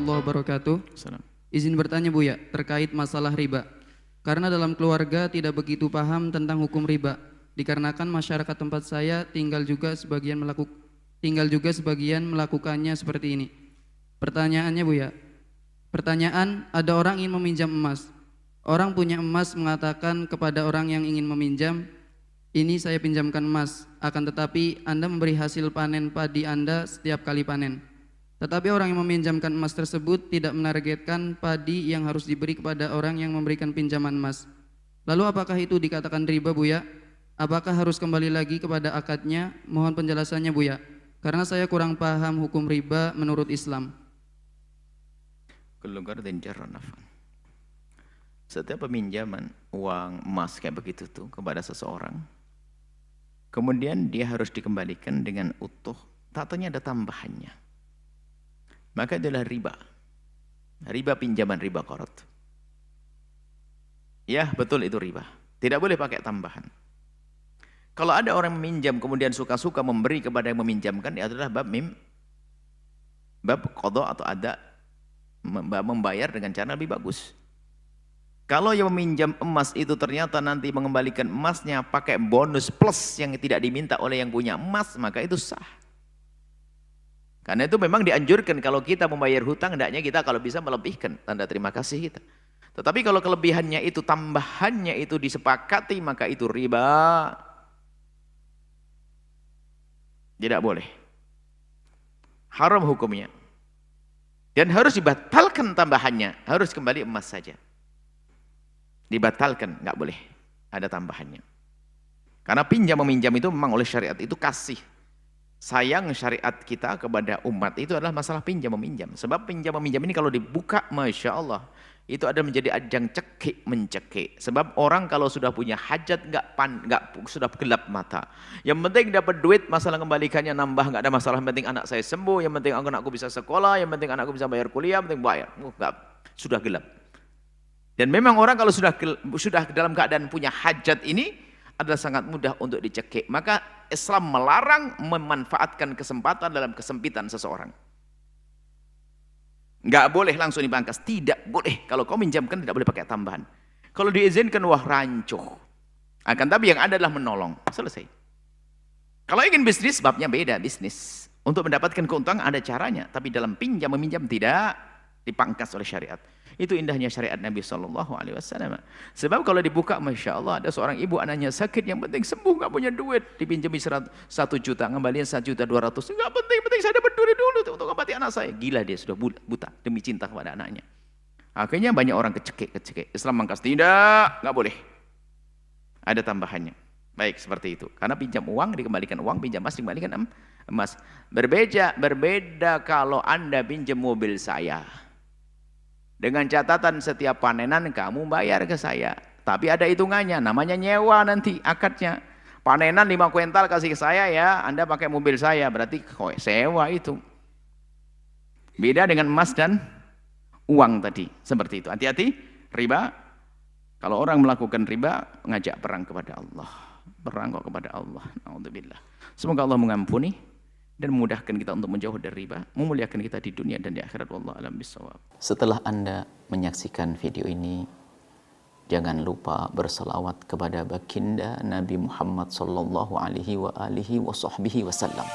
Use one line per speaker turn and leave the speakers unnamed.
warahmatullahi wabarakatuh. Izin bertanya Buya terkait masalah riba. Karena dalam keluarga tidak begitu paham tentang hukum riba. Dikarenakan masyarakat tempat saya tinggal juga sebagian melakukannya seperti ini. Pertanyaannya Buya. Pertanyaan, ada orang ingin meminjam emas. Orang punya emas mengatakan kepada orang yang ingin meminjam, ini saya pinjamkan emas, akan tetapi Anda memberi hasil panen padi Anda setiap kali panen. Tetapi orang yang meminjamkan emas tersebut tidak menargetkan padi yang harus diberi kepada orang yang memberikan pinjaman emas. Lalu apakah itu dikatakan riba Buya? Apakah harus kembali lagi kepada akadnya? Mohon penjelasannya Buya, karena saya kurang paham hukum riba menurut Islam.
Setiap peminjaman uang emas kayak begitu tuh kepada seseorang, kemudian dia harus dikembalikan dengan utuh, tatanya ada tambahannya, maka itulah riba. Riba pinjaman, riba qarad. Ya betul, itu riba. Tidak boleh pakai tambahan. Kalau ada orang meminjam kemudian suka-suka memberi kepada yang meminjamkan, itu adalah bab qadha atau ada, membayar dengan cara lebih bagus. Kalau yang meminjam emas itu ternyata nanti mengembalikan emasnya pakai bonus plus yang tidak diminta oleh yang punya emas, maka itu sah. Karena itu memang dianjurkan kalau kita membayar hutang, hendaknya kita kalau bisa melebihkan tanda terima kasih kita. Tetapi kalau kelebihannya itu, tambahannya itu disepakati, maka itu riba. Tidak boleh. Haram hukumnya. Dan harus dibatalkan tambahannya, harus kembali emas saja. Dibatalkan, nggak boleh ada tambahannya. Karena pinjam meminjam itu memang oleh syariat itu kasih. Sayang syariat kita kepada umat itu adalah masalah pinjam meminjam. Sebab pinjam meminjam ini kalau dibuka, Masya Allah, itu ada menjadi ajang cekik mencekik. Sebab orang kalau sudah punya hajat sudah gelap mata. Yang penting dapat duit, masalah kembalikannya nambah, nggak ada masalah. Yang penting anak saya sembuh, yang penting anakku bisa sekolah, yang penting anakku bisa bayar kuliah, yang penting bayar. Sudah gelap. Dan memang orang kalau sudah dalam keadaan punya hajat ini adalah sangat mudah untuk dicekik. Maka Islam melarang memanfaatkan kesempatan dalam kesempitan seseorang. Nggak boleh langsung dipangkas, tidak boleh. Kalau kau minjamkan tidak boleh pakai tambahan. Kalau diizinkan, wah rancuh. Akan tapi yang ada adalah menolong, selesai. Kalau ingin bisnis, babnya beda, bisnis. Untuk mendapatkan keuntungan ada caranya, tapi dalam pinjam meminjam tidak dipangkas oleh syariat. Itu indahnya syariat Nabi SAW. Sebab kalau dibuka, Masya Allah, ada seorang ibu anaknya sakit, yang penting sembuh, nggak punya duit, dipinjami 1 juta, ngembaliin 1.200.000, nggak penting saya dapat duit dulu untuk ngobati anak saya. Gila, dia sudah buta demi cinta kepada anaknya. Akhirnya banyak orang kecekik. Islam mangkas, tidak, nggak boleh. Ada tambahannya. Baik, seperti itu. Karena pinjam uang dikembalikan uang, pinjam emas dikembalikan emas. Berbeda kalau Anda pinjam mobil saya. Dengan catatan setiap panenan kamu bayar ke saya. Tapi ada hitungannya, namanya nyewa nanti akadnya. Panenan 5 kuintal kasih ke saya ya, Anda pakai mobil saya, berarti sewa itu. Beda dengan emas dan uang tadi, seperti itu. Hati-hati, riba. Kalau orang melakukan riba, ngajak perang kepada Allah. Perang kok kepada Allah. Na'udzubillah. Semoga Allah mengampuni dan memudahkan kita untuk menjauh dari riba, memuliakan kita di dunia dan di akhirat. Wallahu a'lam bishawab.
Setelah Anda menyaksikan video ini, jangan lupa berselawat kepada baginda Nabi Muhammad sallallahu alaihi wa alihi wa sahbihi wasallam.